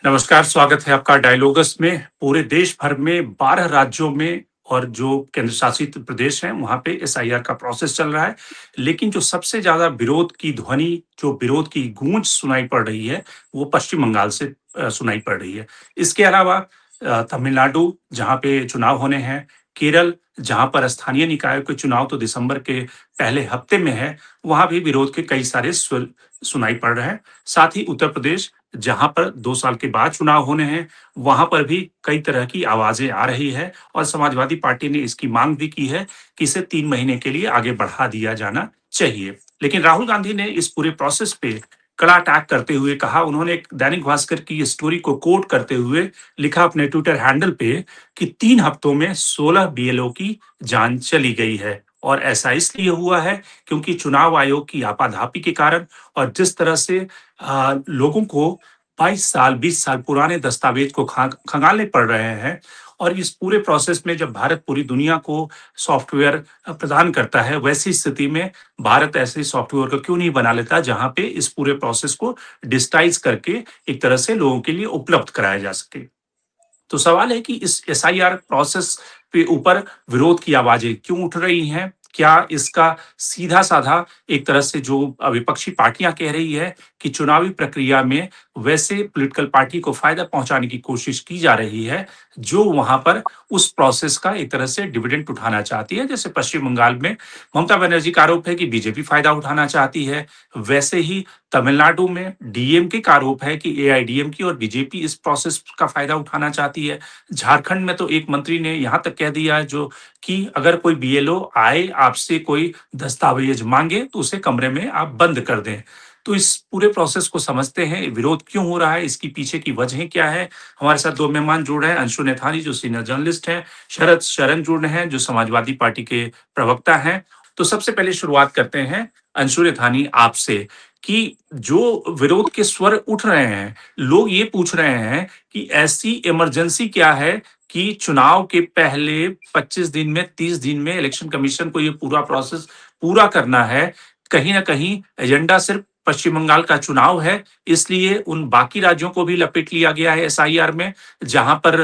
नमस्कार, स्वागत है आपका डायलॉगस में। पूरे देश भर में 12 राज्यों में और जो केंद्र शासित प्रदेश हैं, वहाँ पे एसआईआर का प्रोसेस चल रहा है। लेकिन जो सबसे ज़्यादा विरोध की ध्वनि, जो विरोध की गूंज सुनाई पड़ रही है, वो पश्चिम बंगाल से सुनाई पड़ रही है। इसके अलावा तमिलनाडु, जहाँ पे चुनाव होने हैं, केरल, जहाँ पर स्थानीय निकायों के चुनाव तो दिसंबर के पहले हफ्ते में है, वहाँ भी विरोध के कई सारे स्वर सुनाई पड़ रहे हैं। साथ ही उत्तर प्रदेश, जहाँ पर 2 साल के बाद चुनाव होने हैं, वहाँ पर भी कई तरह की आवाज़ें आ रही है और समाजवादी पार्टी ने इसकी माँग भी की है कि इसे 3 महीने के लिए आगे बढ़ा दिया जाना चाहिए। लेकिन राहुल गांधी ने इस पूरे प्रोसेस पे कड़ा अटैक करते हुए कहा, उन्होंने एक दैनिक भास्कर की स्टोरी को कोट करते हुए लिखा अपने ट्विटर हैंडल पे कि 3 हफ्तों में 16 बीएलओ की जान चली गई है और ऐसा इसलिए हुआ है क्योंकि चुनाव आयोग की आपाधापी के कारण और जिस तरह से लोगों को 22 साल 20 साल पुराने दस्तावेज को खंगालने पड़ रहे हैं और इस पूरे प्रोसेस में जब भारत पूरी दुनिया को सॉफ्टवेयर प्रदान करता है, वैसी स्थिति में भारत ऐसे सॉफ्टवेयर को क्यों नहीं बना लेता जहां पे इस पूरे प्रोसेस को डिजिटाइज करके एक तरह से लोगों के लिए उपलब्ध कराया जा सके। तो सवाल है कि इस एसआईआर प्रोसेस पे ऊपर विरोध की आवाजें क्यों उठ रही हैं? क्या इसका सीधा-साधा एक तरह से जो विपक्षी पार्टियां कह रही है कि चुनावी प्रक्रिया में वैसे पॉलिटिकल पार्टी को फायदा पहुंचाने की कोशिश की जा रही है, जो वहां पर उस प्रोसेस का एक तरह से डिविडेंड उठाना चाहती है। जैसे पश्चिम बंगाल में ममता बनर्जी का आरोप है कि बीजेपी फायदा उठाना चाहती है, वैसे ही तमिलनाडु में डीएमके का आरोप है कि एआईडीएमके और बीजेपी इस प्रोसेस का फायदा उठाना चाहती है। झारखंड में तो एक मंत्री ने यहाँ तक कह दिया है जो कि अगर कोई बीएलओ आए आपसे कोई दस्तावेज मांगे तो उसे कमरे में आप बंद कर दें। तो इस पूरे प्रोसेस को समझते हैं, विरोध क्यों हो रहा है, इसकी पीछे की वजहें क्या है। हमारे साथ 2 मेहमान जुड़ रहे हैं, अंशु नेथानी जो सीनियर जर्नलिस्ट हैं, शरद शरण जुड़ रहे हैं जो समाजवादी पार्टी के प्रवक्ता हैं। तो सबसे पहले शुरुआत करते हैं अंशु नेथानी आपसे कि जो विरोध के स्वर उठ रहे हैं, लोग ये पूछ रहे हैं कि ऐसी इमरजेंसी क्या है कि चुनाव के पहले 25 दिन में 30 दिन में इलेक्शन कमीशन को ये पूरा प्रोसेस पूरा करना है। कहीं न कहीं एजेंडा सिर्फ पश्चिम बंगाल का चुनाव है, इसलिए उन बाकी राज्यों को भी लपेट लिया गया है एसआईआर में, जहाँ पर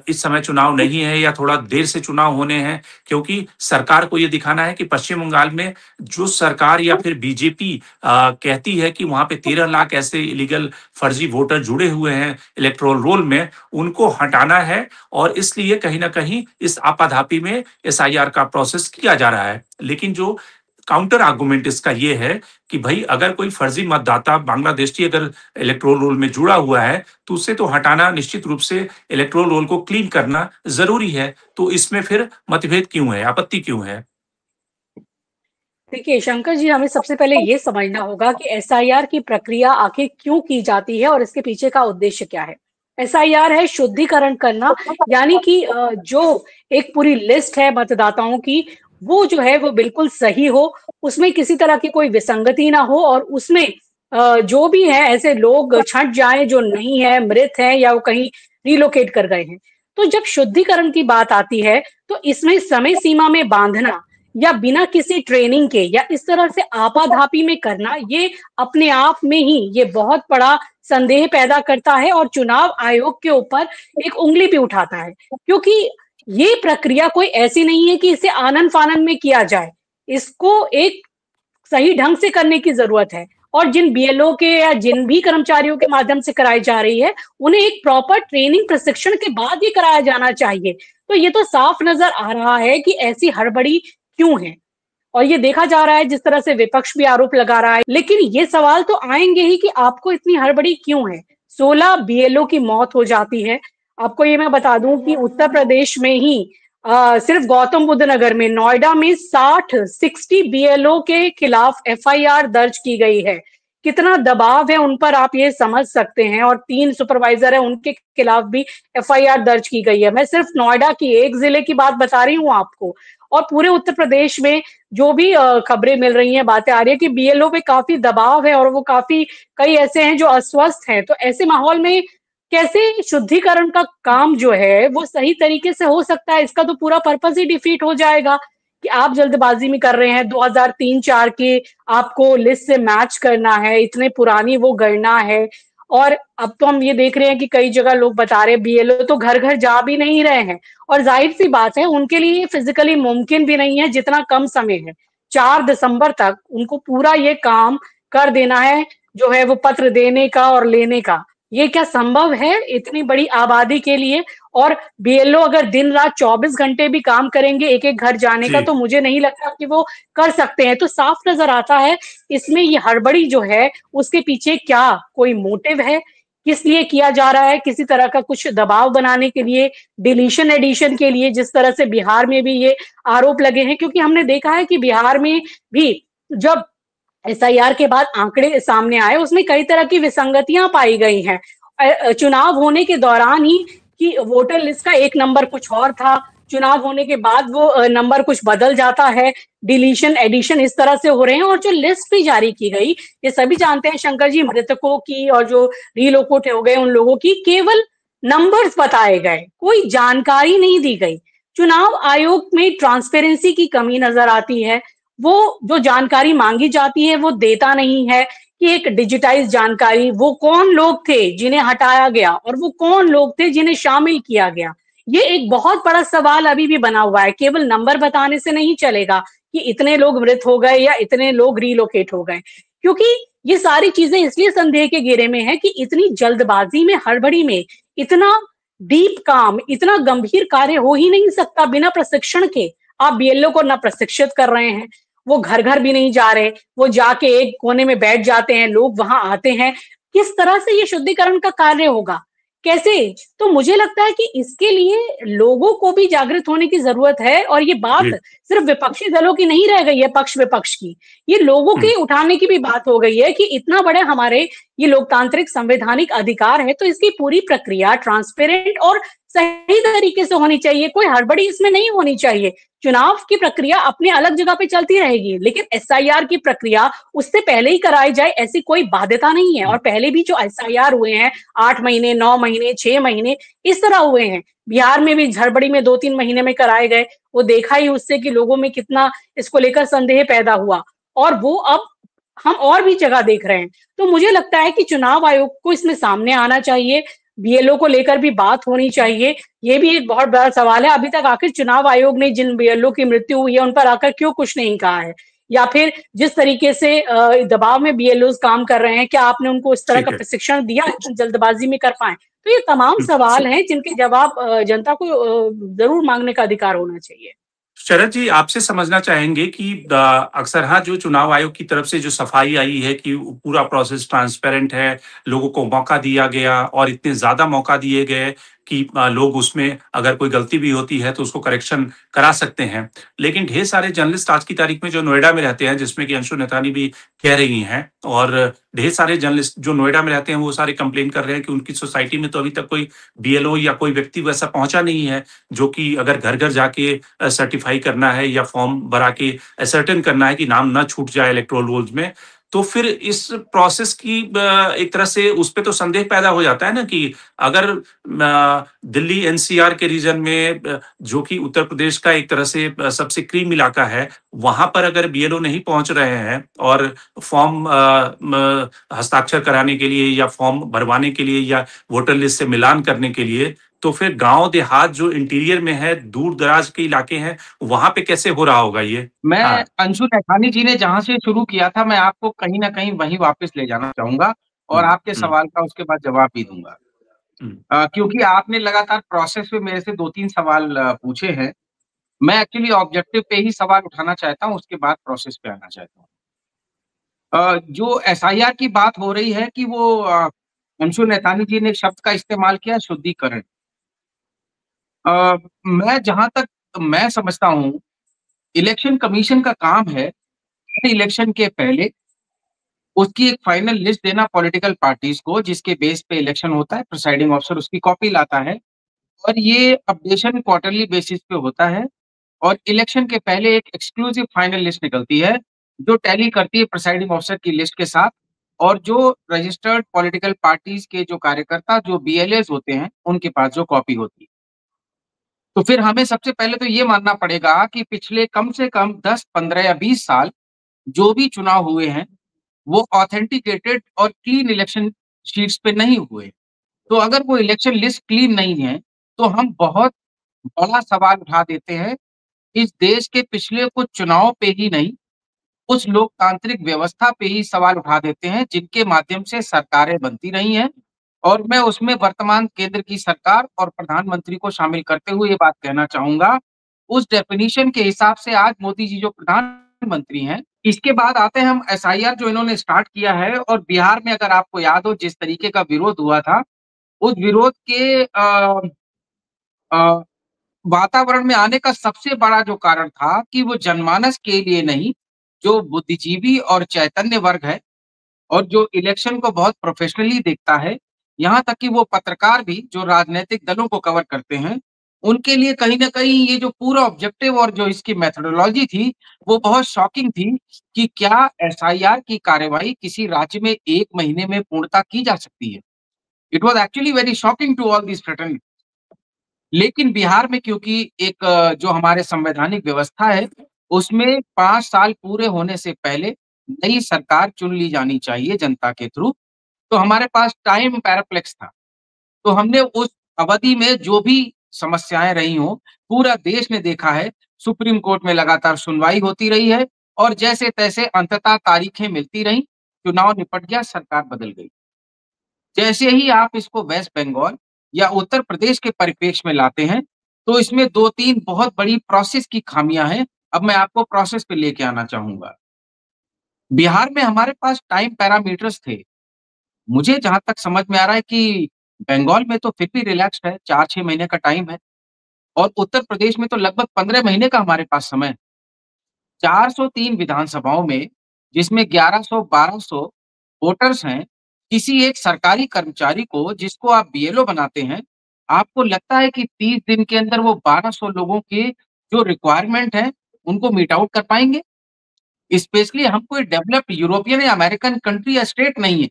इस समय चुनाव नहीं है या थोड़ा देर से चुनाव होने हैं, क्योंकि सरकार को ये दिखाना है कि पश्चिम बंगाल में जो सरकार या फिर बीजेपी कहती है कि वहाँ पे 13 लाख ऐसे इलीगल फर्जी वोटर जुड़े हुए हैं इलेक्टोरल रोल में, उनको हटाना है और इसलिए कहीं न कहीं इस आपाधापी में एसआईआर का प्रोसेस किया जा रहा है। लेकिन जो काउंटर आर्गुमेंट इसका ये है कि भई अगर कोई फर्जी मतदाता बांग्लादेशी अगर इलेक्टोरल रोल में जुड़ा हुआ है, तो उसे तो हटाना निश्चित रूप से इलेक्टोरल रोल को क्लीन करना ज़रूरी है। तो इसमें फिर मतभेद क्यों है? आपत्ति क्यों है? देखिए शंकर जी, हमें सबसे पहले ये समझना होगा कि एसआईआर की प्रक्रिया आखिर क्यों की जाती है और इसके पीछे का उद्देश्य क्या है। एसआईआर है शुद्धिकरण करना, यानी कि जो एक पूरी लिस्ट है मतदाताओं की, वो जो है वो बिल्कुल सही हो, उसमें किसी तरह की कोई विसंगति ना हो और उसमें जो भी है ऐसे लोग छँट जाएँ जो नहीं है, मृत हैं या वो कहीं रिलोकेट कर गए हैं। तो जब शुद्धिकरण की बात आती है, तो इसमें समय सीमा में बाँधना या बिना किसी ट्रेनिंग के या इस तरह से आपाधापी में करना, ये अपने आप में ही ये बहुत बड़ा संदेह पैदा करता है और चुनाव आयोग के ऊपर एक उँगली भी उठाता है। क्योंकि ये प्रक्रिया कोई ऐसी नहीं है कि इसे आनन-फानन में किया जाए। इसको एक सही ढंग से करने की ज़रूरत है और जिन बीएलओ के या जिन भी कर्मचारियों के माध्यम से कराई जा रही है, उन्हें एक प्रॉपर ट्रेनिंग प्रशिक्षण के बाद ही कराया जाना चाहिए। तो ये तो साफ नज़र आ रहा है कि ऐसी हड़बड़ी क्यों है? और ये देखा जा रहा है जिस तरह से विपक्ष भी आरोप लगा रहा है। लेकिन ये सवाल तो आएँगे ही कि आपको इतनी हड़बड़ी क्यों है? 16 बीएलओ की मौत हो जाती है। आपको ये मैं बता दूँ कि उत्तर प्रदेश में ही सिर्फ गौतम बुद्ध नगर में, नोएडा में 60 बीएलओ के खिलाफ एफआईआर दर्ज की गई है। कितना दबाव है उन पर आप ये समझ सकते हैं और 3 सुपरवाइज़र हैं, उनके खिलाफ भी एफआईआर दर्ज की गई है। मैं सिर्फ नोएडा की एक ज़िले की बात बता रही हूँ आपको और पूरे उत्तर प्रदेश में जो भी खबरें मिल रही हैं, बातें आ रही हैं कि बीएलओ पे काफ़ी दबाव है और वो काफ़ी कई ऐसे हैं जो अस्वस्थ हैं। तो ऐसे माहौल में कैसे शुद्धिकरण का काम जो है वो सही तरीके से हो सकता है? इसका तो पूरा पर्पज़ ही डिफीट हो जाएगा कि आप जल्दबाज़ी में कर रहे हैं। 2003-4 की आपको लिस्ट से मैच करना है, इतने पुरानी वो गणना है और अब तो हम ये देख रहे हैं कि कई जगह लोग बता रहे हैं बीएलओ तो घर-घर जा भी नहीं रहे हैं और ज़ाहिर-सी बात है उनके लिए फिज़िकली मुमकिन भी नहीं है जितना कम समय है। 4 दिसंबर तक उनको पूरा ये काम कर देना है, जो है वो पत्र देने का और लेने का। ये क्या संभव है इतनी बड़ी आबादी के लिए? और बीएलओ अगर दिन-रात 24 घंटे भी काम करेंगे एक-एक घर जाने का जी, तो मुझे नहीं लगता कि वो कर सकते हैं। तो साफ नज़र आता है इसमें ये हड़बड़ी जो है उसके पीछे क्या कोई मोटिव है? किस लिए किया जा रहा है? किसी तरह का कुछ दबाव बनाने के लिए, डिलीशन एडिशन के लिए जिस तरह से बिहार में भी ये आरोप लगे हैं क्योंकि हमने देखा है कि बिहार में भी जब एसआईआर के बाद आंकड़े सामने आए, उसमें कई तरह की विसंगतियाँ पाई गई हैं। चुनाव होने के दौरान ही कि वोटर लिस्ट का एक नंबर कुछ और था, चुनाव होने के बाद वो नंबर कुछ बदल जाता है, डिलीशन, एडिशन इस तरह से हो रहे हैं और जो लिस्ट भी जारी की गई, ये सभी जानते हैं शंकर जी मृतकों की और जो रिलोकेट हो गए उन लोगों की केवल नंबर्स बताए गए, कोई जानकारी नहीं दी गई। चुनाव आयोग में ट्रांसपेरेंसी की कमी नज़र आती है। वो जो जानकारी मांगी जाती है वो देता नहीं है कि एक डिजिटाइज जानकारी वो कौन लोग थे जिन्हें हटाया गया और वो कौन लोग थे जिन्हें शामिल किया गया ये एक बहुत बड़ा सवाल अभी भी बना हुआ है केवल नंबर बताने से नहीं चलेगा कि इतने लोग मृत हो गए या इतने लोग रिलोकेट हो गए क्योंकि ये सारी चीजें इसलिए संदेह के घेरे में है कि इतनी जल्दबाजी में हड़बड़ी में इतना डीप काम इतना गंभीर कार्य हो ही नहीं सकता बिना प्रशिक्षण के आप बीएलओ को ना प्रशिक्षित कर रहे हैं वो घर-घर भी नहीं जा रहे, वो जाके एक कोने में बैठ जाते हैं, लोग वहाँ आते हैं। किस तरह से ये शुद्धिकरण का कार्य होगा? कैसे? तो मुझे लगता है कि इसके लिए लोगों को भी जागृत होने की ज़रूरत है और ये बात जी। सिर्फ़ विपक्षी दलों की नहीं रह गई है पक्ष-विपक्ष की। ये लोगों हुँ, के उठाने की भी बात हो गई है कि इतना बड़ा हमारे ये लोकतांत्रिक संवैधानिक अधिकार है, तो इसकी पूरी प्रक्रिया ट्रांसपेरेंट और सही तरीके से होनी चाहिए, कोई हड़बड़ी इसमें नहीं होनी चाहिए। चुनाव की प्रक्रिया अपनी अलग जगह पे चलती रहेगी, लेकिन एसआईआर की प्रक्रिया उससे पहले ही कराई जाए ऐसी कोई बाध्यता नहीं है हुँ। और पहले भी जो एसआईआर हुए हैं 8 महीने, 9 महीने, 6 महीने इस तरह हुए हैं। बिहार में भी हड़बड़ी में 2-3 महीने में कराए गए, वो देखा ही उससे कि लोगों में कितना इसको लेकर संदेह पैदा हुआ और वो अब हम और भी जगह देख रहे हैं। तो मुझे लगता है कि चुनाव आयोग को इसमें सामने आना चाहिए, बीएलओ को लेकर भी बात होनी चाहिए। ये भी एक बहुत बड़ा सवाल है, अभी तक आखिर चुनाव आयोग ने जिन बीएलओ की मृत्यु हुई है, उन पर आकर क्यों कुछ नहीं कहा है? या फिर जिस तरीके से दबाव में बीएलओज़ काम कर रहे हैं, क्या आपने उनको इस तरह का ठीक है। प्रशिक्षण दिया इतनी जल्दबाज़ी में कर पाएँ? तो ये तमाम हुँ, सवाल हैं जिनके जवाब जनता को ज़रूर माँगने का अधिकार होना चाहिए। शरद जी, आपसे समझना चाहेंगे कि अक्सर हाँ, जो चुनाव आयोग की तरफ से जो सफाई आई है कि पूरा प्रोसेस ट्रांसपेरेंट है, लोगों को मौका दिया गया और इतने ज़्यादा मौका दिए गए कि लोग उसमें अगर कोई गलती भी होती है तो उसको करेक्शन करा सकते हैं। लेकिन ढेर सारे जर्नलिस्ट आज की तारीख में जो नोएडा में रहते हैं, जिसमें कि अंशु नैथानी भी कह रही हैं और ढेर सारे जर्नलिस्ट जो नोएडा में रहते हैं, वो सारे कंप्लेन कर रहे हैं कि उनकी सोसाइटी में तो अभी तक कोई बीएलओ या कोई व्यक्ति वैसा पहुँचा नहीं है, जो कि अगर घर-घर जाके सर्टिफ़ाई करना है या फॉर्म भरा के असर्टेन करना है कि नाम ना छूट जाए इलेक्टोरल रोल्स में, तो फिर इस प्रोसेस की एक तरह से उस पे तो संदेह पैदा हो जाता है ना कि अगर दिल्ली एनसीआर के रीजन में जो कि उत्तर प्रदेश का एक तरह से सबसे क्रीम इलाका है, वहाँ पर अगर बीएलओ नहीं पहुँच रहे हैं और फॉर्म हस्ताक्षर कराने के लिए या फॉर्म भरवाने के लिए या वोटर लिस्ट से मिलान करने के लिए, तो फिर गाँव देहात जो इंटीरियर में है, दूर-दराज के इलाके हैं, वहाँ पे कैसे हो रहा होगा ये? मैं हाँ। अंशु नैथानी जी ने जहाँ से शुरू किया था, मैं आपको कहीं न कहीं वहीं वापस ले जाना चाहूँगा और हुँ, आपके हुँ, सवाल का उसके बाद जवाब भी दूँगा। हुँ। क्योंकि आपने लगातार प्रोसेस पे मेरे से 2-3 सवाल पूछे हैं। मैं एक्चुअली ऑब्जेक्टिव पे ही सवाल उठाना चाहता हूँ, उसके बाद प्रोसेस पे आना चाहता हूँ। जो एसआईआर की बात हो रही है कि वो अंशु नैथानी जी ने एक शब्द का इस्तेमाल किया शुद्धिकरण। मैं जहाँ तक मैं समझता हूँ, इलेक्शन कमीशन का काम है, इलेक्शन के पहले उसकी एक फाइनल लिस्ट देना पॉलिटिकल पार्टीज़ को, जिसके बेस पे इलेक्शन होता है, प्रिसाइडिंग ऑफिसर उसकी कॉपी लाता है और ये अपडेशन क्वार्टरली बेसिस पे होता है और इलेक्शन के पहले एक एक्सक्लूसिव फाइनल लिस्ट निकलती है, जो टैली करती है प्रिसाइडिंग ऑफिसर की लिस्ट के साथ और जो रजिस्टर्ड पॉलिटिकल पार्टीज़ के जो कार्यकर्ता, जो बीएलएज़ होते हैं, उनके पास जो कॉपी होती है। तो फिर हमें सबसे पहले तो ये मानना पड़ेगा कि पिछले कम से कम 10, 15 या 20 साल जो भी चुनाव हुए हैं, वो ऑथेंटिकेटेड और क्लीन इलेक्शन सीट्स पे नहीं हुए। तो अगर वो इलेक्शन लिस्ट क्लीन नहीं है, तो हम बहुत बड़ा सवाल उठा देते हैं। इस देश के पिछले कुछ चुनाव पे ही नहीं, उस लोकतांत्रिक व्यवस्था पे ही सवाल उठा देते हैं, जिनके माध्यम से सरकारें बनती रही हैं। और मैं उसमें वर्तमान केंद्र की सरकार और प्रधानमंत्री को शामिल करते हुए ये बात कहना चाहूँगा, उस डेफिनिशन के हिसाब से आज मोदी जी जो प्रधानमंत्री हैं, इसके बाद आते हैं हम एसआईआर जो इन्होंने स्टार्ट किया है। और बिहार में अगर आपको याद हो जिस तरीके का विरोध हुआ था, उस विरोध के अ, वातावरण में आने का सबसे बड़ा जो कारण था कि वो जनमानस के लिए नहीं, जो बुद्धिजीवी और चैतन्य वर्ग है और जो इलेक्शन को बहुत प्रोफेशनली देखता है, यहाँ तक कि वो पत्रकार भी जो राजनैतिक दलों को कवर करते हैं, उनके लिए कहीं न कहीं ये जो पूरा ऑब्जेक्टिव और जो इसकी मेथोडोलॉजी थी, वो बहुत शॉकिंग थी कि क्या एसआईआर की कार्यवाही किसी राज्य में 1 महीने में पूर्णतः की जा सकती है? It was actually very shocking to all these fraternities. लेकिन बिहार में क्योंकि एक जो हमारे संवैधानिक व्यवस्था है, उसमें 5 साल पूरे होने से पहले नई सरकार चुन ली जानी चाहिए जनता के थ्रू, तो हमारे पास टाइम पैराप्लेक्स था। तो हमने उस अवधि में जो भी समस्याएँ रही हों, पूरा देश ने देखा है, सुप्रीम कोर्ट में लगातार सुनवाई होती रही है और जैसे-तैसे अंततः तारीखें मिलती रहीं, चुनाव निपट गया, सरकार बदल गई। जैसे ही आप इसको वेस्ट बंगाल या उत्तर प्रदेश के परिप्रेक्ष्य में लाते हैं, तो इसमें 2-3 बहुत बड़ी प्रोसेस की खामियाँ हैं। अब मैं आपको प्रोसेस पे लेके आना चाहूँगा। बिहार में हमारे पास टाइम पैरामीटर्स थे। मुझे जहाँ तक समझ में आ रहा है कि बंगाल में तो फिर भी रिलैक्स्ड है, 4-6 महीने का टाइम है और उत्तर प्रदेश में तो लगभग 15 महीने का हमारे पास समय है। 403 विधानसभाओं में, जिसमें 1100-1200 वोटर्स हैं, किसी एक सरकारी कर्मचारी को जिसको आप बीएलओ बनाते हैं, आपको लगता है कि 30 दिन के अंदर वो 1200 लोगों के जो रिक्वायरमेंट है, उनको मीट आउट कर पाएँगे? स्पेशली हम कोई डेवलप्ड यूरोपियन या अमेरिकन कंट्री या स्टेट नहीं है।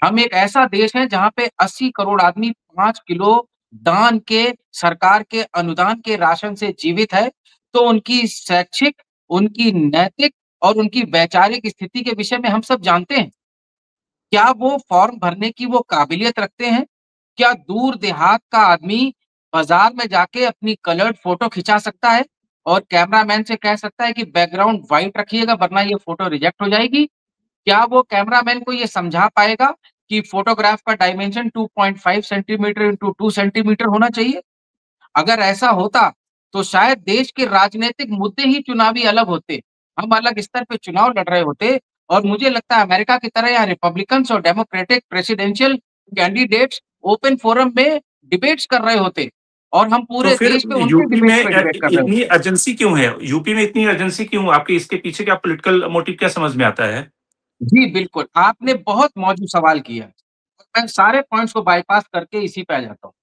हम एक ऐसा देश है जहाँ पे 80 करोड़ आदमी 5 किलो दान के, सरकार के अनुदान के राशन से जीवित है, तो उनकी शैक्षिक, उनकी नैतिक और उनकी वैचारिक स्थिति के विषय में हम सब जानते हैं। क्या वो फॉर्म भरने की वो काबिलियत रखते हैं? क्या दूर देहात का आदमी बाज़ार में जाके अपनी कलर्ड फ़ोटो खिंचा सकता है और कैमरामैन से कह सकता है कि बैकग्राउंड व्हाइट रखिएगा वरना ये फ़ोटो रिजेक्ट हो जाएगी? क्या वो कैमरामैन को ये समझा पाएगा कि फ़ोटोग्राफ का डायमेंशन 2.5 सेंटीमीटर इंटू 2 सेंटीमीटर होना चाहिए? अगर ऐसा होता, तो शायद देश के राजनीतिक मुद्दे ही चुनावी अलग होते। हम अलग स्तर पे चुनाव लड़ रहे होते और मुझे लगता है अमेरिका की तरह यहाँ रिपब्लिकन्स और democratic presidential candidates open forum में डिबेट्स कर रहे होते और हम तो पूरे फिर देश में उनके यूपी डिबेट्स में पे डिबेट कर रहे इतनी होते। अर्जेंसी क्यों है? यूपी में इतनी अर्जेंसी क्यों? आपके इसके पीछे क्या पॉलिटिकल मोटिव क्या समझ में आता है? जी, बिल्कुल, आपने बहुत मौजूद सवाल किया है। मैं सारे पॉइंट्स को बायपास करके इसी पे आ जाता हूँ।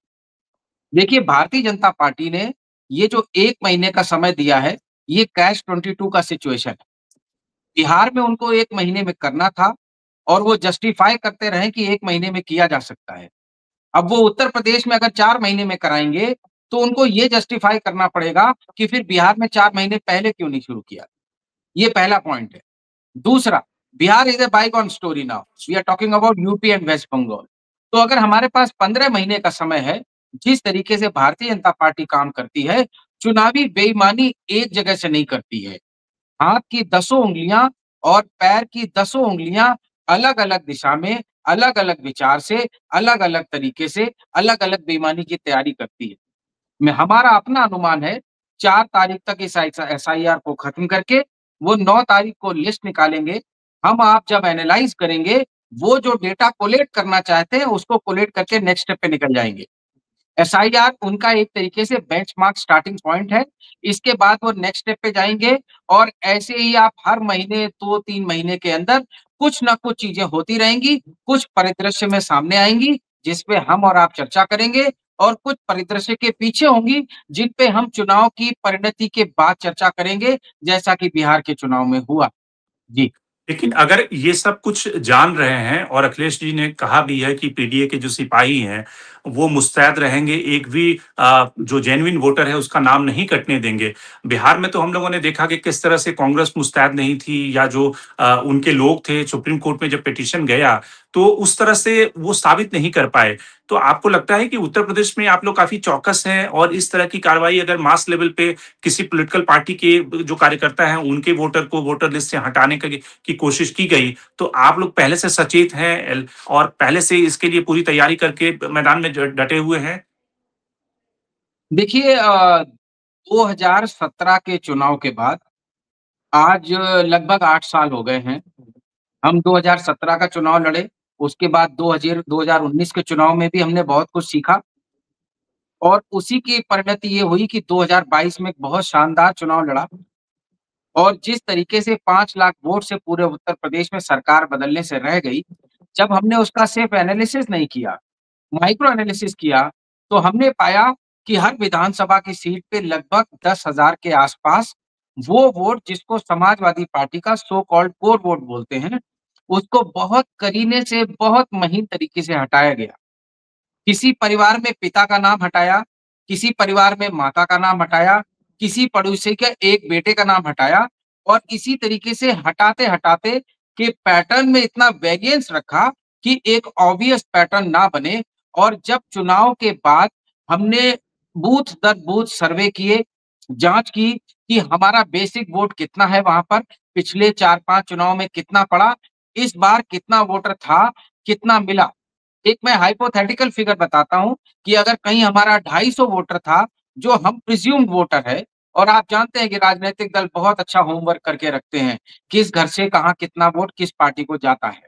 देखिए, भारतीय जनता पार्टी ने ये जो 1 महीने का समय दिया है, ये कैच 22 का सिचुएशन है। बिहार में उनको 1 महीने में करना था और वो जस्टिफाई करते रहे कि 1 महीने में किया जा सकता है। अब वो उत्तर प्रदेश में अगर 4 महीने में कराएँगे, तो उनको ये जस्टिफाई करना पड़ेगा कि फिर बिहार में 4 महीने पहले क्यों नहीं शुरू किया? ये पहला पॉइंट है। दूसरा, Bihar is a bygone story now, we are talking about UP and West Bengal. तो अगर हमारे पास 15 महीने का समय है, जिस तरीके से भारतीय जनता पार्टी काम करती है, चुनावी बेईमानी एक जगह से नहीं करती है। हाथ की दसों उँगलियाँ और पैर की दसों उँगलियाँ अलग-अलग दिशा में, अलग-अलग विचार से, अलग-अलग तरीके से, अलग-अलग बेईमानी की तैयारी करती है। मैं हमारा अपना अनुमान है 4 तारीख तक इस एसआईआर को खत्म करके वो 9 तारीख को लिस्ट निकालेंगे। हम आप जब एनालाइज़ करेंगे, वो जो डेटा कोलेक्ट करना चाहते हैं, उसको कोलेक्ट करके नेक्स्ट स्टेप पे निकल जाएँगे। एसआईआर उनका एक तरीके से बेंचमार्क स्टार्टिंग पॉइंट है। इसके बाद वो नेक्स्ट स्टेप पे जाएँगे और ऐसे ही आप हर महीने 2-3 महीने के अंदर कुछ न कुछ चीज़ें होती रहेंगी, कुछ परिदृश्य में सामने आएँगी, जिस पे हम और आप चर्चा करेंगे और कुछ परिदृश्य के पीछे होंगी, जिन पे हम चुनाव की परिणति के बाद चर्चा करेंगे, जैसा कि बिहार के चुनाव में हुआ। जी। लेकिन अगर ये सब कुछ जान रहे हैं और अखिलेश जी ने कहा भी है कि पीडीए के जो सिपाही हैं, वो मुस्तैद रहेंगे, एक भी जो जेन्युइन वोटर है उसका नाम नहीं कटने देंगे। बिहार में तो हम लोगों ने देखा कि किस तरह से कांग्रेस मुस्तैद नहीं थी या जो उनके लोग थे सुप्रीम कोर्ट में जब पिटीशन गया, तो उस तरह से वो साबित नहीं कर पाए। तो आपको लगता है कि उत्तर प्रदेश में आप लोग काफ़ी चौकस हैं और इस तरह की कार्रवाई अगर मास लेवल पे किसी पॉलिटिकल पार्टी के जो कार्यकर्ता हैं, उनके वोटर को वोटर लिस्ट से हटाने की कोशिश की गई, तो आप लोग पहले से सचेत हैं और पहले से इसके लिए पूरी तैयारी करके मैदान में डटे हुए हैं? देखिए 2017 के चुनाव के बाद आज लगभग 8 साल हो गए हैं। हम 2017 का चुनाव लड़े, उसके बाद 2019 के चुनाव में भी हमने बहुत कुछ सीखा और उसी की परिणति ये हुई कि 2022 में एक बहुत शानदार चुनाव लड़ा और जिस तरीके से 5 लाख वोट से पूरे उत्तर प्रदेश में सरकार बदलने से रह गई, जब हमने उसका सिर्फ एनालिसिस नहीं किया, माइक्रो एनालिसिस किया, तो हमने पाया कि हर विधानसभा की सीट पे लगभग 10,000 के आसपास वो वोट जिसको समाजवादी पार्टी का सो कॉल्ड कोर वोट बोलते हैं, उसको बहुत करीने से, बहुत महीन तरीके से हटाया गया। किसी परिवार में पिता का नाम हटाया, किसी परिवार में माता का नाम हटाया, किसी पड़ोसी के एक बेटे का नाम हटाया और इसी तरीके से हटाते-हटाते के पैटर्न में इतना वेरिएंस रखा कि एक ऑब्वियस पैटर्न ना बने और जब चुनाव के बाद हमने बूथ दर बूथ सर्वे किए, जाँच की कि हमारा बेसिक वोट कितना है वहाँ पर, पिछले 4-5 चुनाव में कितना पड़ा, इस बार कितना वोटर था, कितना मिला। एक मैं हाइपोथेटिकल फिगर बताता हूँ कि अगर कहीं हमारा 250 वोटर था, जो हम प्रिज़्यूम्ड वोटर है और आप जानते हैं कि राजनैतिक दल बहुत अच्छा होमवर्क करके रखते हैं, किस घर से कहाँ कितना वोट किस पार्टी को जाता है।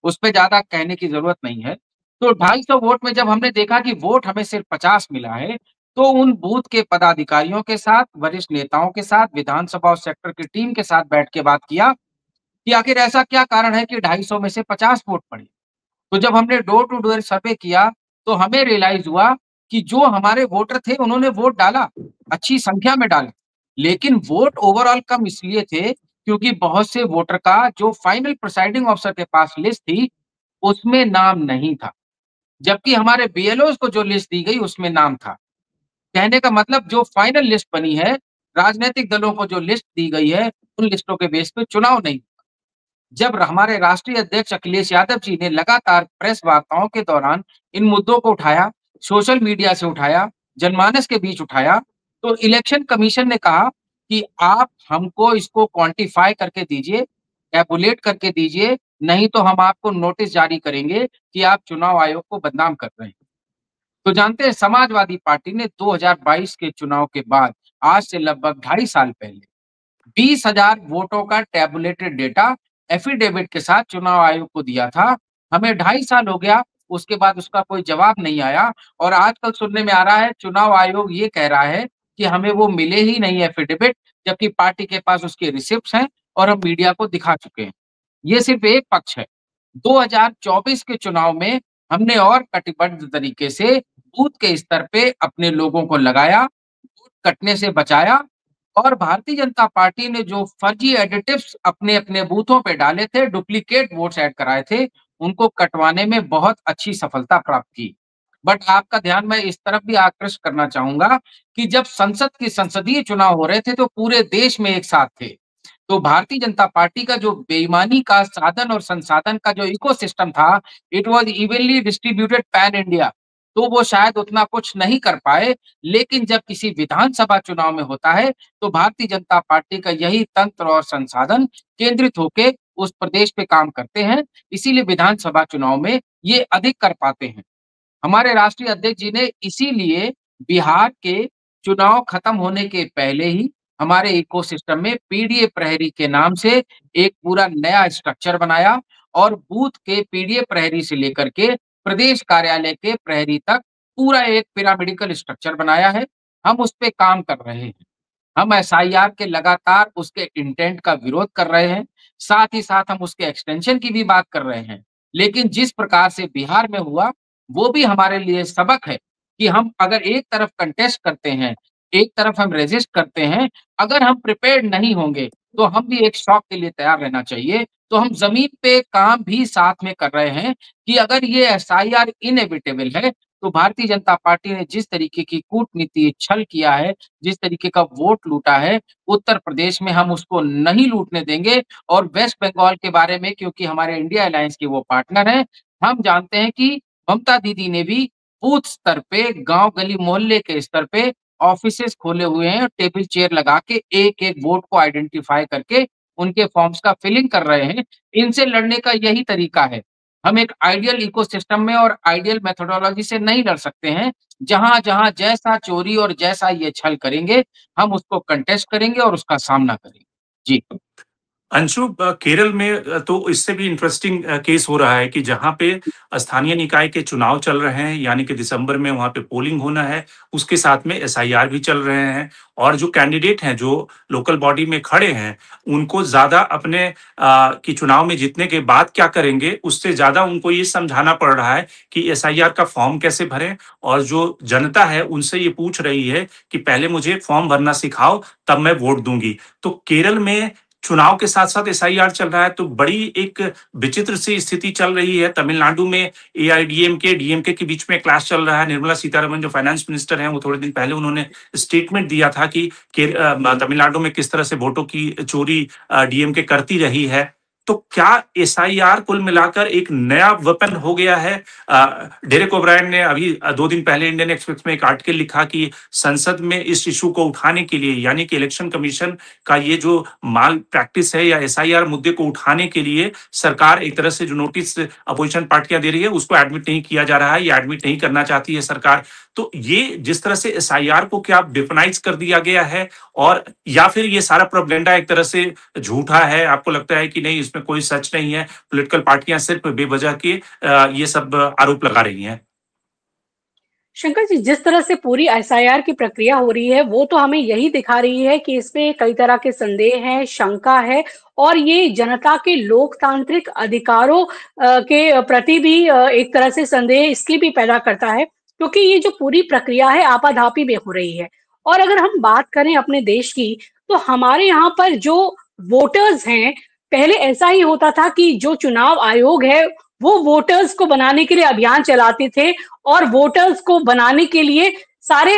उस पे ज़्यादा कहने की ज़रूरत नहीं है। तो 250 वोट में जब हमने देखा कि वोट हमें सिर्फ 50 मिला है, तो उन बूथ के पदाधिकारियों के साथ, वरिष्ठ नेताओं के साथ, विधानसभा और सेक्टर की टीम के साथ बैठ के बात किया कि आखिर ऐसा क्या कारण है कि 250 में से 50 वोट पड़े। तो जब हमने डोर टू डोर सर्वे किया, तो हमें रियलाइज़ हुआ कि जो हमारे वोटर थे, उन्होंने वोट डाला, अच्छी संख्या में डाला। लेकिन वोट ओवरऑल कम इसलिए थे, क्योंकि बहुत से वोटर का जो फाइनल प्रिसाइडिंग ऑफिसर के पास लिस्ट थी, उसमें नाम नहीं था। जबकि हमारे बीएलओज़ को जो लिस्ट दी गई, उसमें नाम था। कहने का मतलब जो फाइनल लिस्ट बनी है, राजनैतिक दलों को जो लिस्ट दी गई है, उन लिस्टों के बेस पे चुनाव नहीं जब हमारे राष्ट्रीय अध्यक्ष अखिलेश यादव जी ने लगातार प्रेस वार्ताओं के दौरान इन मुद्दों को उठाया, सोशल मीडिया से उठाया, जनमानस के बीच उठाया, तो इलेक्शन कमीशन ने कहा कि आप हमको इसको क्वांटिफाई करके दीजिए, टैबुलेट करके दीजिए, नहीं तो हम आपको नोटिस जारी करेंगे कि आप चुनाव आयोग को बदनाम कर रहे हैं। तो जानते हैं समाजवादी पार्टी ने 2022 के चुनाव के बाद आज से लगभग 2.5 साल पहले 20,000 वोटों का टैबुलेटेड डेटा एफिडेविट के साथ चुनाव आयोग को दिया था। हमें 2.5 साल हो गया, उसके बाद उसका कोई जवाब नहीं आया और आजकल सुनने में आ रहा है चुनाव आयोग ये कह रहा है कि हमें वो मिले ही नहीं एफिडेविट, जबकि पार्टी के पास उसके रिसिप्ट्स हैं और हम मीडिया को दिखा चुके हैं। ये सिर्फ एक पक्ष है। 2024 के चुनाव में हमने और कटिबद्ध तरीके से बूथ के स्तर पे अपने लोगों को लगाया, वोट कटने से बचाया और भारतीय जनता पार्टी ने जो फर्जी एडिटिव्स अपने-अपने बूथों पे डाले थे, डुप्लीकेट वोट्स ऐड कराए थे, उनको कटवाने में बहुत अच्छी सफलता प्राप्त की। बट आपका ध्यान मैं इस तरफ भी आकृष्ट करना चाहूँगा कि जब संसद के संसदीय चुनाव हो रहे थे, तो पूरे देश में एक साथ थे। तो भारतीय जनता पार्टी का जो बेईमानी का साधन और संसाधन का जो इकोसिस्टम था, it was evenly distributed pan India. तो वो शायद उतना कुछ नहीं कर पाए, लेकिन जब किसी विधानसभा चुनाव में होता है, तो भारतीय जनता पार्टी का यही तंत्र और संसाधन केंद्रित होके उस प्रदेश पे काम करते हैं, इसीलिए विधानसभा चुनाव में ये अधिक कर पाते हैं। हमारे राष्ट्रीय अध्यक्ष जी ने इसीलिए बिहार के चुनाव खत्म होने के पहले ही हमारे इकोसिस्टम में पीडीए प्रहरी के नाम से एक पूरा नया स्ट्रक्चर बनाया और बूथ के पीडीए प्रहरी से लेकर के प्रदेश कार्यालय के प्रहरी तक पूरा एक पिरामिडिकल स्ट्रक्चर बनाया है। हम उस पे काम कर रहे हैं। हम एसआईआर के लगातार उसके इंटेंट का विरोध कर रहे हैं, साथ ही साथ हम उसके एक्सटेंशन की भी बात कर रहे हैं। लेकिन जिस प्रकार से बिहार में हुआ, वो भी हमारे लिए सबक है कि हम अगर एक तरफ कंटेस्ट करते हैं, एक तरफ हम रेजिस्ट करते हैं, अगर हम प्रिपेयर्ड नहीं होंगे, तो हम भी एक शॉक के लिए तैयार रहना चाहिए। तो हम ज़मीन पे काम भी साथ में कर रहे हैं कि अगर ये एसआईआर इनेविटेबल है, तो भारतीय जनता पार्टी ने जिस तरीके की कूटनीति, छल किया है, जिस तरीके का वोट लूटा है, उत्तर प्रदेश में हम उसको नहीं लूटने देंगे। और वेस्ट बंगाल के बारे में, क्योंकि हमारे इंडिया अलायंस के वो पार्टनर हैं, हम जानते हैं कि ममता दीदी ने भी बूथ स्तर पे, गाँव, गली, मोहल्ले के स्तर पे ऑफिसेज़ खोले हुए हैं और टेबल चेयर लगा के एक-एक वोट को आइडेंटिफ़ाई करके उनके फॉर्म्स का फिलिंग कर रहे हैं। इनसे लड़ने का यही तरीका है। हम एक आइडियल इकोसिस्टम में और आइडियल मेथोडोलॉजी से नहीं लड़ सकते हैं। जहाँ-जहाँ जैसा चोरी और जैसा ये छल करेंगे, हम उसको कंटेस्ट करेंगे और उसका सामना करेंगे। जी। अंशु, केरल में तो इससे भी इंटरेस्टिंग केस हो रहा है कि जहाँ पे स्थानीय निकाय के चुनाव चल रहे हैं, यानी कि दिसंबर में वहाँ पे पोलिंग होना है, उसके साथ में एसआईआर भी चल रहे हैं और जो कैंडिडेट हैं, जो लोकल बॉडी में खड़े हैं, उनको ज़्यादा अपने कि चुनाव में जीतने के बाद क्या करेंगे, उससे ज़्यादा उनको ये समझाना पड़ रहा है कि एसआईआर का फॉर्म कैसे भरें। और जो जनता है, उनसे ये पूछ रही है कि पहले मुझे फॉर्म भरना सिखाओ, तब मैं वोट दूँगी। तो केरल में चुनाव के साथ-साथ एसआईआर चल रहा है, तो बड़ी एक विचित्र सी स्थिति चल रही है। तमिलनाडु में एआईएडीएमके, डीएमके के बीच में क्लैश चल रहा है। निर्मला सीतारमण जो फाइनेंस मिनिस्टर हैं, वो थोड़े दिन पहले उन्होंने स्टेटमेंट दिया था कि तमिलनाडु में किस तरह से वोटों की चोरी डीएमके करती रही है। तो क्या एसआईआर कुल मिलाकर एक नया वेपन हो गया है? डेरेक ओब्रायन ने अभी 2 दिन पहले इंडियन एक्सप्रेस में एक आर्टिकल लिखा कि संसद में इस इश्यू को उठाने के लिए, यानी कि इलेक्शन कमीशन का ये जो माल प्रैक्टिस है या एसआईआर मुद्दे को उठाने के लिए सरकार एक तरह से जो नोटिस अपोजिशन पार्टियां दे रही है, उसको एडमिट नहीं किया जा रहा है या एडमिट नहीं करना चाहती है सरकार। तो ये जिस तरह से एसआईआर को क्या वेपनाइज कर दिया गया है, और या फिर ये सारा प्रोपेगेंडा एक तरह से झूठा है, आपको लगता है कि नहीं इसमें कोई सच नहीं है, पॉलिटिकल पार्टियां सिर्फ बेवजह के ये सब आरोप लगा रही हैं? शंकर जी, जिस तरह से पूरी एसआईआर की प्रक्रिया हो रही है, वो तो हमें यही दिखा रही है कि इसमें कई तरह के संदेह हैं, शंका है और ये जनता के लोकतांत्रिक अधिकारों के प्रति भी एक तरह से संदेह इसलिए भी पैदा करता है, क्योंकि ये जो पूरी प्रक्रिया है आपाधापी में हो रही है। और अगर हम बात करें अपने देश की, तो हमारे यहाँ पर जो वोटर्स हैं, पहले ऐसा ही होता था कि जो चुनाव आयोग है, वो वोटर्स को बनाने के लिए अभियान चलाते थे और वोटर्स को बनाने के लिए सारे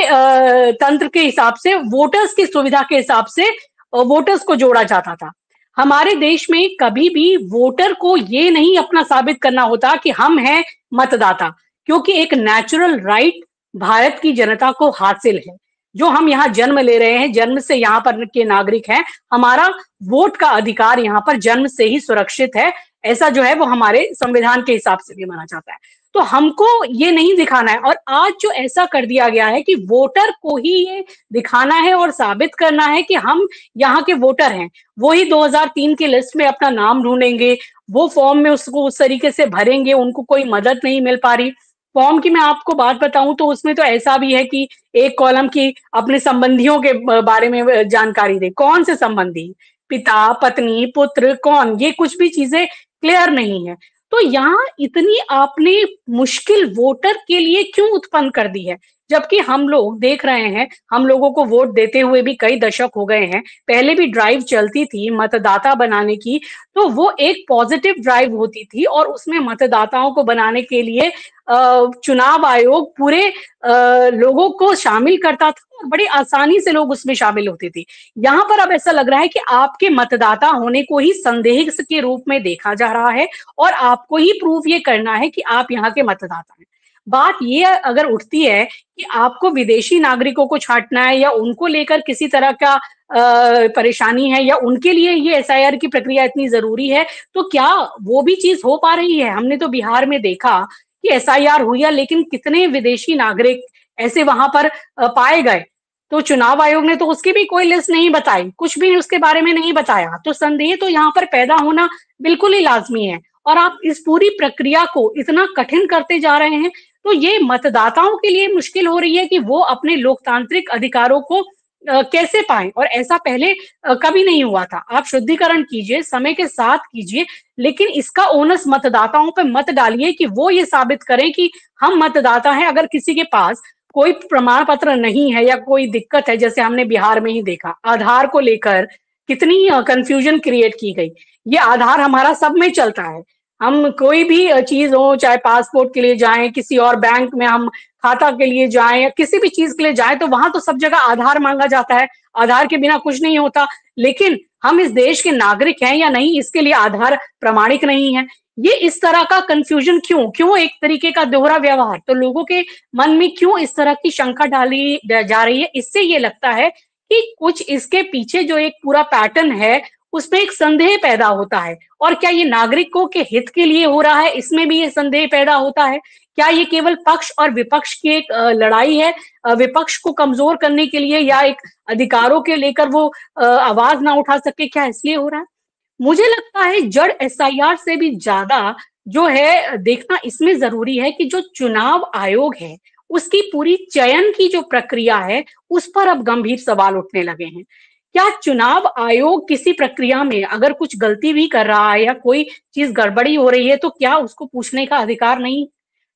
तंत्र के हिसाब से, वोटर्स की सुविधा के हिसाब से वोटर्स को जोड़ा जाता था। हमारे देश में कभी भी वोटर को ये नहीं अपना साबित करना होता कि हम हैं मतदाता, क्योंकि एक नेचुरल राइट भारत की जनता को हासिल है। जो हम यहाँ जन्म ले रहे हैं, जन्म से यहाँ पर के नागरिक हैं, हमारा वोट का अधिकार यहाँ पर जन्म से ही सुरक्षित है। ऐसा जो है वो हमारे संविधान के हिसाब से भी माना जाता है। तो हमको ये नहीं दिखाना है, और आज जो ऐसा कर दिया गया है कि वोटर को ही ये दिखाना है और साबित करना है कि हम यहाँ के वोटर हैं। वो ही 2003 की लिस्ट में अपना नाम ढूंढेंगे, वो फॉर्म में उसको उस तरीके से भरेंगे, उनको कोई मदद नहीं मिल पा रही। फॉर्म की मैं आपको बात बताऊं तो उसमें तो ऐसा भी है कि एक कॉलम की अपने संबंधियों के बारे में जानकारी दे, कौन से संबंधी, पिता, पत्नी, पुत्र, कौन, ये कुछ भी चीजें क्लियर नहीं है। तो यहाँ इतनी आपने मुश्किल वोटर के लिए क्यों उत्पन्न कर दी है? जबकि हम लोग देख रहे हैं, हम लोगों को वोट देते हुए भी कई दशक हो गए हैं। पहले भी ड्राइव चलती थी मतदाता बनाने की, तो वो एक पॉजिटिव ड्राइव होती थी और उसमें मतदाताओं को बनाने के लिए चुनाव आयोग पूरे लोगों को शामिल करता था और बड़ी आसानी से लोग उसमें शामिल होते थे। यहाँ पर अब ऐसा लग रहा है कि आपके मतदाता होने को ही संदेह के रूप में देखा जा रहा है और आपको ही प्रूव ये करना है कि आप यहाँ के मतदाता हैं। बात ये अगर उठती है कि आपको विदेशी नागरिकों को छांटना है या उनको लेकर किसी तरह का परेशानी है या उनके लिए ये एसआईआर की प्रक्रिया इतनी जरूरी है, तो क्या वो भी चीज हो पा रही है? हमने तो बिहार में देखा कि एसआईआर हुई है, लेकिन कितने विदेशी नागरिक ऐसे वहां पर पाए गए, तो चुनाव आयोग ने तो उसकी भी कोई लिस्ट नहीं बताई, कुछ भी उसके बारे में नहीं बताया। तो संदेह तो यहाँ पर पैदा होना बिल्कुल ही लाजमी है। और आप इस पूरी प्रक्रिया को इतना कठिन करते जा रहे हैं, तो ये मतदाताओं के लिए मुश्किल हो रही है कि वो अपने लोकतांत्रिक अधिकारों को कैसे पाएं, और ऐसा पहले कभी नहीं हुआ था। आप शुद्धिकरण कीजिए, समय के साथ कीजिए, लेकिन इसका ओनस मतदाताओं पे मत डालिए कि वो ये साबित करें कि हम मतदाता हैं। अगर किसी के पास कोई प्रमाण पत्र नहीं है या कोई दिक्कत है, जैसे हमने बिहार में ही देखा, आधार को लेकर कितनी कंफ्यूजन क्रिएट की गई। ये आधार हमारा सब में चलता है। हम कोई भी चीज़ हो, चाहे पासपोर्ट के लिए जाएँ, किसी और बैंक में हम खाता के लिए जाएँ या किसी भी चीज़ के लिए जाएँ, तो वहाँ तो सब जगह आधार माँगा जाता है। आधार के बिना कुछ नहीं होता। लेकिन हम इस देश के नागरिक हैं या नहीं, इसके लिए आधार प्रमाणिक नहीं है। ये इस तरह का कन्फ्यूजन क्यों? क्यों एक तरीके का दोहरा व्यवहार? तो लोगों के मन में क्यों इस तरह की शंका डाली जा रही है? इससे ये लगता है कि कुछ इसके पीछे जो एक पूरा पैटर्न है, उसमें एक संदेह पैदा होता है। और क्या ये नागरिकों के हित के लिए हो रहा है, इसमें भी ये संदेह पैदा होता है? क्या ये केवल पक्ष और विपक्ष की एक लड़ाई है, विपक्ष को कमज़ोर करने के लिए, या एक अधिकारों के लेकर वो आवाज़ ना उठा सके, क्या इसलिए हो रहा है? मुझे लगता है जड़ एसआईआर से भी ज़्यादा जो है देखना इसमें ज़रूरी है कि जो चुनाव आयोग है, उसकी पूरी चयन की जो प्रक्रिया है, उस पर अब गंभीर सवाल उठने लगे हैं। क्या चुनाव आयोग किसी प्रक्रिया में अगर कुछ गलती भी कर रहा है या कोई चीज़ गड़बड़ी हो रही है, तो क्या उसको पूछने का अधिकार नहीं?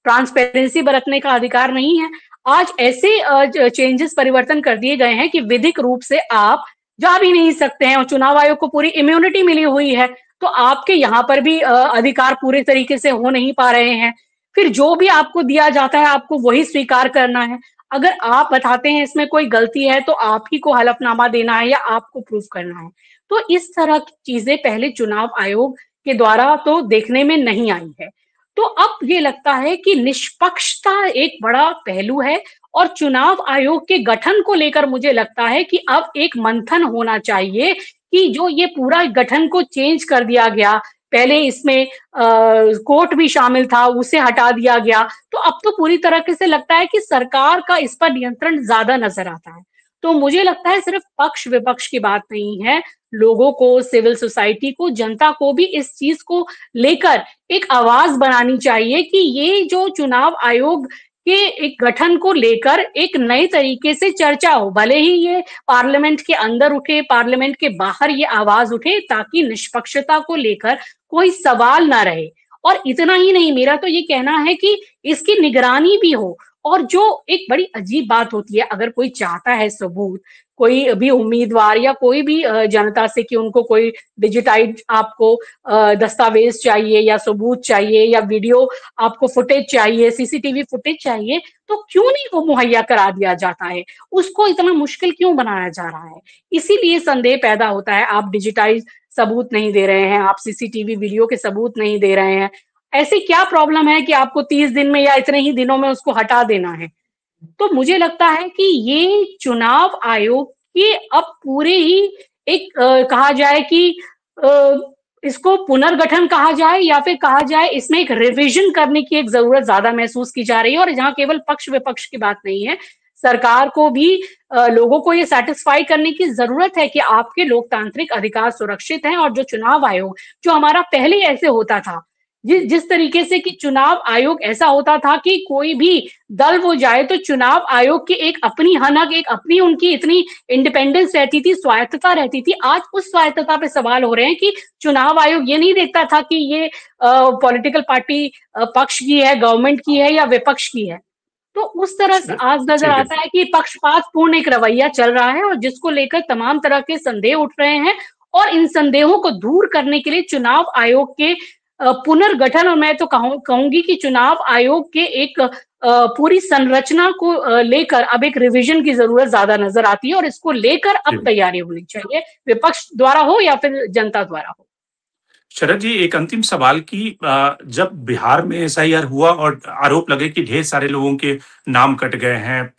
ट्रांसपेरेंसी बरतने का अधिकार नहीं है? आज ऐसे चेंजेस परिवर्तन कर दिए गए हैं कि विधिक रूप से आप जा भी नहीं सकते हैं और चुनाव आयोग को पूरी इम्यूनिटी मिली हुई है, तो आपके यहाँ पर भी अधिकार पूरे तरीके से हो नहीं पा रहे हैं। फिर जो भी आपको दिया जाता है, आपको वही स्वीकार करना है। अगर आप बताते हैं इसमें कोई गलती है, तो आप ही को हलफनामा देना है या आपको प्रूफ करना है। तो इस तरह की चीज़ें पहले चुनाव आयोग के द्वारा तो देखने में नहीं आई है। तो अब ये लगता है कि निष्पक्षता एक बड़ा पहलू है और चुनाव आयोग के गठन को लेकर मुझे लगता है कि अब एक मंथन होना चाहिए कि जो ये पूरा गठन को चेंज कर दिया गया, पहले इसमें कोर्ट भी शामिल था, उसे हटा दिया गया, तो अब तो पूरी तरीके से लगता है कि सरकार का इस पर नियंत्रण ज़्यादा नज़र आता है। तो मुझे लगता है सिर्फ पक्ष-विपक्ष की बात नहीं है, लोगों को, सिविल सोसाइटी को, जनता को भी इस चीज़ को लेकर एक आवाज़ बनानी चाहिए कि ये जो चुनाव आयोग के एक गठन को लेकर एक नए तरीके से चर्चा हो। भले ही ये पार्लियामेंट के अंदर उठे, पार्लियामेंट के बाहर ये आवाज़ उठे, ताकि निष्पक्षता को लेकर कोई सवाल ना रहे। और इतना ही नहीं, मेरा तो ये कहना है कि इसकी निगरानी भी हो। और जो एक बड़ी अजीब बात होती है, अगर कोई चाहता है सबूत, कोई भी उम्मीदवार या कोई भी जनता से कि उनको कोई डिजिटाइज़ आपको दस्तावेज़ चाहिए या सबूत चाहिए या वीडियो आपको फुटेज चाहिए, सीसीटीवी फुटेज चाहिए, तो क्यों नहीं वो मुहैया करा दिया जाता है? उसको इतना मुश्किल क्यों बनाया जा रहा है? इसीलिए संदेह पैदा होता है, आप डिजिटाइज़ सबूत नहीं दे रहे हैं, आप सीसीटीवी वीडियो के सबूत नहीं दे रहे हैं। ऐसी क्या प्रॉब्लम है कि आपको 30 दिन में या इतने ही दिनों में उसको हटा देना है? तो मुझे लगता है कि ये चुनाव आयोग के अब पूरे ही एक कहा जाए कि अ, इसको पुनर्गठन कहा जाए या फिर कहा जाए इसमें एक रिविज़न करने की एक ज़रूरत ज़्यादा महसूस की जा रही है। और जहाँ केवल पक्ष-विपक्ष की बात नहीं है, सरकार को भी लोगों को ये सैटिस्फाई करने की ज़रूरत है कि आपके लोकतांत्रिक अधिकार सुरक्षित हैं और जो चुनाव आयोग, जो हमारा पहले ऐसे होता था, जिस तरीके से कि चुनाव आयोग ऐसा होता था कि कोई भी दल वो जाए तो चुनाव आयोग की एक अपनी हनक, एक अपनी उनकी इतनी इंडिपेंडेंस रहती थी, स्वायत्तता रहती थी। आज उस स्वायत्तता पे सवाल हो रहे हैं कि चुनाव आयोग ये नहीं देखता था कि ये पॉलिटिकल पार्टी पक्ष की है, गवर्नमेंट की है या विपक्ष की है। तो उस तरह से आज नज़र जी, आता है कि पक्षपातपूर्ण एक रवैया चल रहा है और जिसको लेकर तमाम तरह के संदेह उठ रहे हैं। और इन संदेहों को दूर करने के लिए चुनाव आयोग के पुनर्गठन, और मैं तो कहूँगी कि चुनाव आयोग के एक पूरी संरचना को लेकर अब एक रिविज़न की ज़रूरत ज़्यादा नज़र आती है और इसको लेकर अब जी। तैयारी होनी चाहिए, विपक्ष द्वारा हो या फिर जनता द्वारा हो। शरद जी, एक अंतिम सवाल कि जब बिहार में एसआईआर हुआ और आरोप लगे कि ढेर सारे लोगों के नाम कट गए हैं,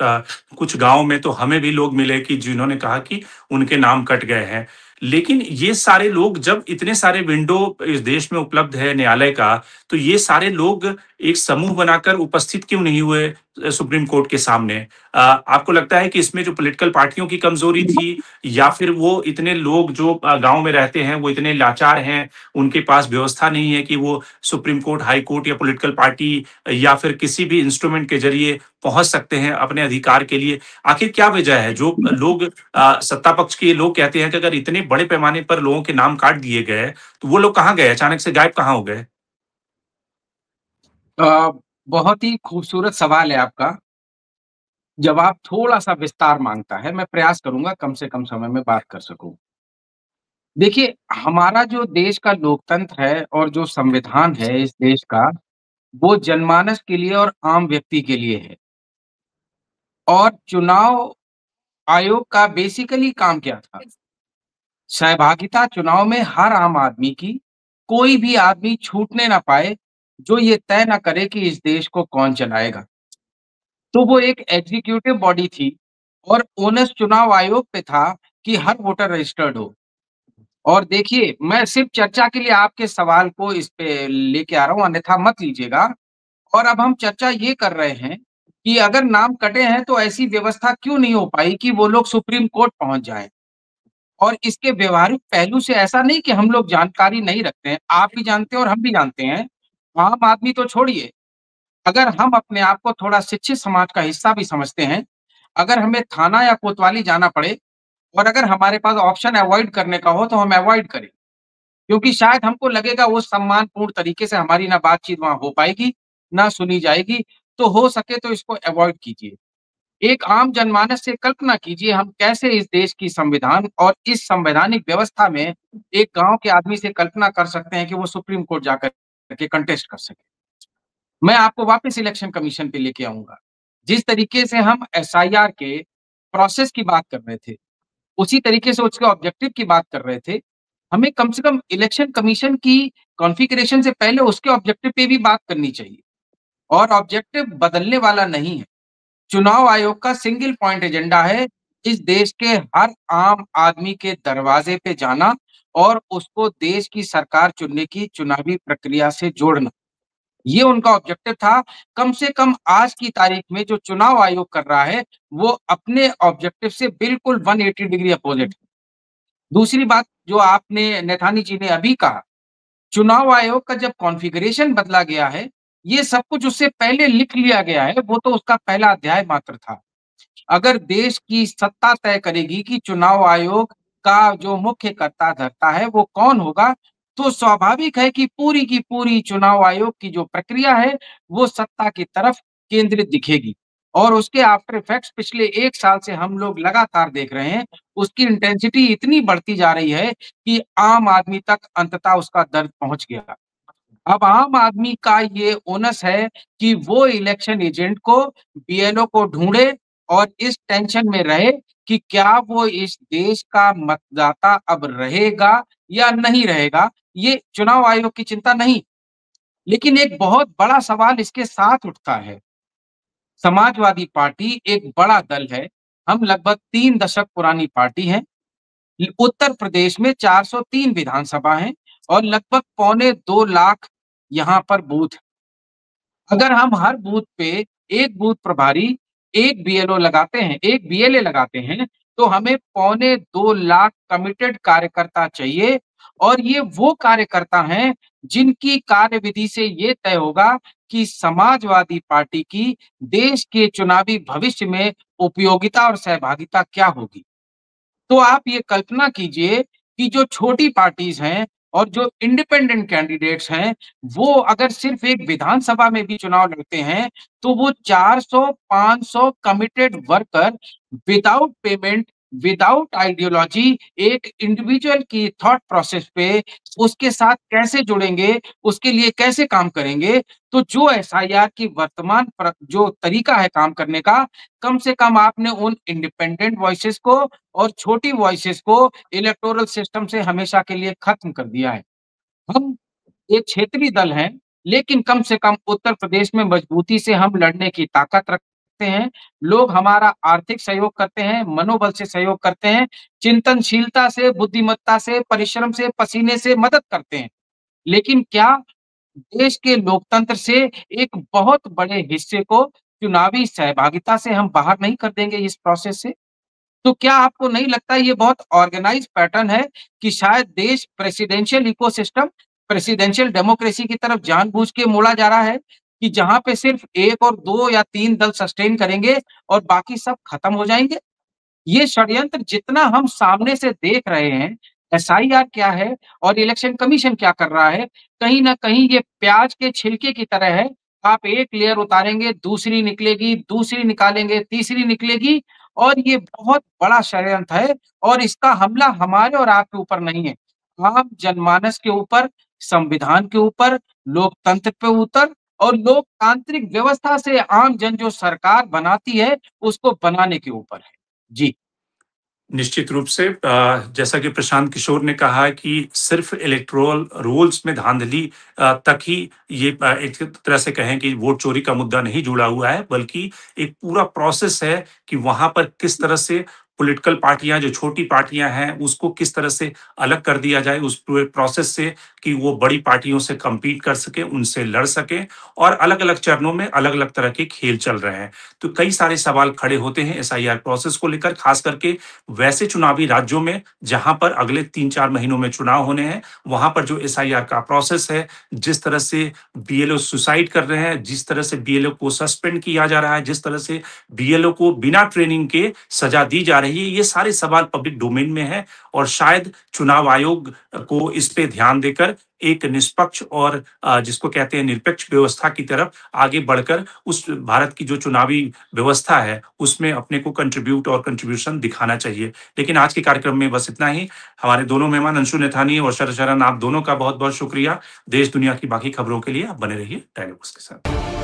कुछ गाँव में तो हमें भी लोग मिले कि जिन्होंने कहा कि उनके नाम कट गए हैं। लेकिन ये सारे लोग, जब इतने सारे विंडो इस देश में उपलब्ध है न्यायालय का, तो ये सारे लोग एक समूह बनाकर उपस्थित क्यों नहीं हुए सुप्रीम कोर्ट के सामने? आपको लगता है कि इसमें जो पॉलिटिकल पार्टियों की कमजोरी थी, या फिर वो इतने लोग जो गाँव में रहते हैं, वो इतने लाचार हैं, उनके पास व्यवस्था नहीं है कि वो सुप्रीम कोर्ट, हाई कोर्ट या पॉलिटिकल पार्टी या फिर किसी भी इंस्ट्रूमेंट के ज़रिए पहुँच सकते हैं अपने अधिकार के लिए? आखिर क्या वजह है? जो लोग सत्ता पक्ष के लोग कहते हैं कि अगर इतने बड़े पैमाने पर लोगों के नाम काट दिए गए, तो वो लोग कहाँ गए? अचानक से गायब कहाँ हो गए? अ, बहुत ही खूबसूरत सवाल है आपका। जवाब थोड़ा-सा विस्तार माँगता है, मैं प्रयास करूँगा कम से कम समय में बात कर सकूँ। देखिए, हमारा जो देश का लोकतंत्र है और जो संविधान है इस देश का, वो जनमानस के लिए और आम व्यक्ति के लिए है। और चुनाव आयोग का बेसिकली काम क्या था? सहभागिता चुनाव में हर आम आदमी की, कोई भी आदमी छूटने ना पाए, जो ये तय ना करे कि इस देश को कौन चलाएगा। तो वो एक एग्ज़ीक्यूटिव बॉडी थी और ओनस चुनाव आयोग पे था कि हर वोटर रजिस्टर्ड हो। और देखिए, मैं सिर्फ़ चर्चा के लिए आपके सवाल को इस पे लेके आ रहा हूँ, अन्यथा मत लीजिएगा। और अब हम चर्चा ये कर रहे हैं कि अगर नाम कटे हैं, तो ऐसी व्यवस्था क्यों नहीं हो पाई कि वो लोग सुप्रीम कोर्ट पहुँच जाएँ? और इसके व्यवहारिक पहलू से ऐसा नहीं कि हम लोग जानकारी नहीं रखते हैं, आप भी जानते हैं और हम भी जानते हैं। आम आदमी तो छोड़िए, अगर हम अपने आप को थोड़ा शिक्षित समाज का हिस्सा भी समझते हैं, अगर हमें थाना या कोतवाली जाना पड़े और अगर हमारे पास ऑप्शन अवॉइड करने का हो, तो हम अवॉइड करें। क्योंकि शायद हमको लगेगा वो सम्मानपूर्ण तरीके से हमारी ना बातचीत वहाँ हो पाएगी, ना सुनी जाएगी, तो हो सके तो इसको अवॉइड कीजिए। एक आम जनमानस से कल्पना कीजिए हम कैसे इस देश की संविधान और इस संवैधानिक व्यवस्था में एक गाँव के आदमी से कल्पना कर सकते हैं कि वो सुप्रीम कोर्ट जाकर के कंटेस्ट कर सके। मैं आपको वापस इलेक्शन कमीशन पे लेके आऊँगा। जिस तरीके से हम एसआईआर के प्रोसेस की बात कर रहे थे, उसी तरीके से उसके ऑब्जेक्टिव की बात कर रहे थे। हमें कम से कम इलेक्शन कमीशन की कॉन्फ़िगरेशन से पहले उसके ऑब्जेक्टिव पे भी बात करनी चाहिए और ऑब्जेक्टिव बदलने वाला नहीं है। चुनाव आयोग का सिंगल पॉइंट एजेंडा है, इस देश के हर आम आदमी के दरवाजे पे जाना और उसको देश की सरकार चुनने की चुनावी प्रक्रिया से जोड़ना। ये उनका ऑब्जेक्टिव था। कम से कम आज की तारीख में जो चुनाव आयोग कर रहा है, वो अपने ऑब्जेक्टिव से बिल्कुल 180 डिग्री अपोज़िट है। दूसरी बात जो आपने नैथानी जी ने अभी कहा, चुनाव आयोग का जब कॉन्फ़िगरेशन बदला गया है, ये सब कुछ उससे पहले लिख लिया गया है, वो तो उसका पहला अध्याय मात्र था। अगर देश की सत्ता तय करेगी कि चुनाव आयोग का जो मुख्य कर्ता-धर्ता है वो कौन होगा, तो स्वाभाविक है कि पूरी की पूरी चुनाव आयोग की जो प्रक्रिया है, वो सत्ता की तरफ केंद्रित दिखेगी। और उसके आफ्टर इफेक्ट्स पिछले 1 साल से हम लोग लगातार देख रहे हैं, उसकी इंटेंसिटी इतनी बढ़ती जा रही है कि आम आदमी तक अंततः उसका दर्द पहुँच गया। अब आम आदमी का ये ओनस है कि वो इलेक्शन एजेंट को, बीएलओ को ढूँढे और इस टेंशन में रहे कि क्या वो इस देश का मतदाता अब रहेगा या नहीं रहेगा, ये चुनाव आयोग की चिंता नहीं। लेकिन एक बहुत बड़ा सवाल इसके साथ उठता है। समाजवादी पार्टी एक बड़ा दल है, हम लगभग 3 दशक पुरानी पार्टी हैं। उत्तर प्रदेश में 403 विधानसभा हैं और लगभग पौने 2 लाख यहाँ पर बूथ। अगर हम हर बूथ पे 1 बूथ प्रभारी, 1 बीएलओ लगाते हैं, 1 बीएलए लगाते हैं, तो हमें पौने 2 लाख कमिटेड कार्यकर्ता चाहिए और ये वो कार्यकर्ता हैं, जिनकी कार्यविधि से ये तय होगा कि समाजवादी पार्टी की देश के चुनावी भविष्य में उपयोगिता और सहभागिता क्या होगी। तो आप ये कल्पना कीजिए कि जो छोटी पार्टीज़ हैं और जो इंडिपेंडेंट कैंडिडेट्स हैं, वो अगर सिर्फ़ एक विधानसभा में भी चुनाव लड़ते हैं, तो वो 400-500 committed worker without payment, without ideology एक इंडिविजुअल की थॉट प्रोसेस पे उसके साथ कैसे जुड़ेंगे, उसके लिए कैसे काम करेंगे। तो जो एसआईआर की वर्तमान जो तरीका है काम करने का, कम से कम आपने उन इंडिपेंडेंट वॉइसेस को और छोटी वॉइसेस को इलेक्टोरल सिस्टम से हमेशा के लिए खत्म कर दिया है। हम एक क्षेत्रीय दल हैं, लेकिन कम से कम उत्तर प्रदेश में मजबूती से हम लड़ने की ताकत रखते हैं। लोग हमारा आर्थिक सहयोग करते हैं, मनोबल से सहयोग करते हैं, चिंतनशीलता से, बुद्धिमत्ता से, परिश्रम से, पसीने से मदद करते हैं। लेकिन क्या देश के लोकतंत्र से एक बहुत बड़े हिस्से को चुनावी सहभागिता से हम बाहर नहीं कर देंगे इस प्रोसेस से? तो क्या आपको नहीं लगता ये बहुत ऑर्गेनाइज़्ड पैटर्न है कि शायद देश प्रेसिडेंशियल इकोसिस्टम, प्रेसिडेंशियल डेमोक्रेसी की तरफ जानबूझ के मोड़ा जा रहा है कि जहाँ पे सिर्फ 1 और 2 या 3 दल सस्टेन करेंगे और बाकी सब खत्म हो जाएँगे? ये षड्यंत्र जितना हम सामने से देख रहे हैं, एसआईआर क्या है और इलेक्शन कमीशन क्या कर रहा है, कहीं न कहीं ये प्याज के छिलके की तरह है। आप एक लेयर उतारेंगे, दूसरी निकलेगी, दूसरी निकालेंगे, तीसरी निकलेगी और ये बहुत बड़ा षड्यंत्र है और इसका हमला हमारे और आपके ऊपर नहीं है। आम जनमानस के ऊपर, संविधान के ऊपर, लोकतंत्र पे ऊपर और लोकतांत्रिक व्यवस्था से आम जन जो सरकार बनाती है, उसको बनाने के ऊपर है। जी। निश्चित रूप से जैसा कि प्रशांत किशोर ने कहा कि सिर्फ इलेक्टोरल रोल्स में धांधली तक ही ये एक तरह से कहें कि वोट चोरी का मुद्दा नहीं जुड़ा हुआ है, बल्कि एक पूरा प्रोसेस है कि वहाँ पर किस तरह से पॉलिटिकल पार्टियाँ, जो छोटी पार्टियाँ हैं, उसको किस तरह से अलग कर दिया जाए उस पूरे प्रोसेस से, कि वो बड़ी पार्टियों से कम्पीट कर सकें, उनसे लड़ सकें, और अलग-अलग चरणों में अलग-अलग तरह के खेल चल रहे हैं। तो कई सारे सवाल खड़े होते हैं एसआईआर प्रोसेस को लेकर, खास करके वैसे चुनावी राज्यों में जहां पर अगले 3-4 महीनों में चुनाव होने हैं, वहां पर जो एसआईआर का प्रोसेस है, जिस तरह से बीएलओ सुसाइड कर रहे हैं, जिस तरह से बीएलओ को सस्पेंड किया जा रहा है, जिस तरह से बीएलओ को बिना ट्रेनिंग के सजा दी जा रही है, ये सारे सवाल पब्लिक डोमेन में है, और शायद चुनाव आयोग को इस पे ध्यान देकर एक निष्पक्ष और जिसको कहते हैं निरपेक्ष व्यवस्था की तरफ आगे बढ़कर उस भारत की जो चुनावी व्यवस्था है, उसमें अपने को कंट्रीब्यूट और कंट्रीब्यूशन दिखाना चाहिए। लेकिन आज के कार्यक्रम में बस इतना ही। हमारे दोनों मेहमान अंशु नेथानी और शरद शरण, आप दोनों का बहुत-बहुत शुक्रिया। देश दुनिया की बाकी खबरों के लिए आप बने रहिए डायलॉग्स के साथ।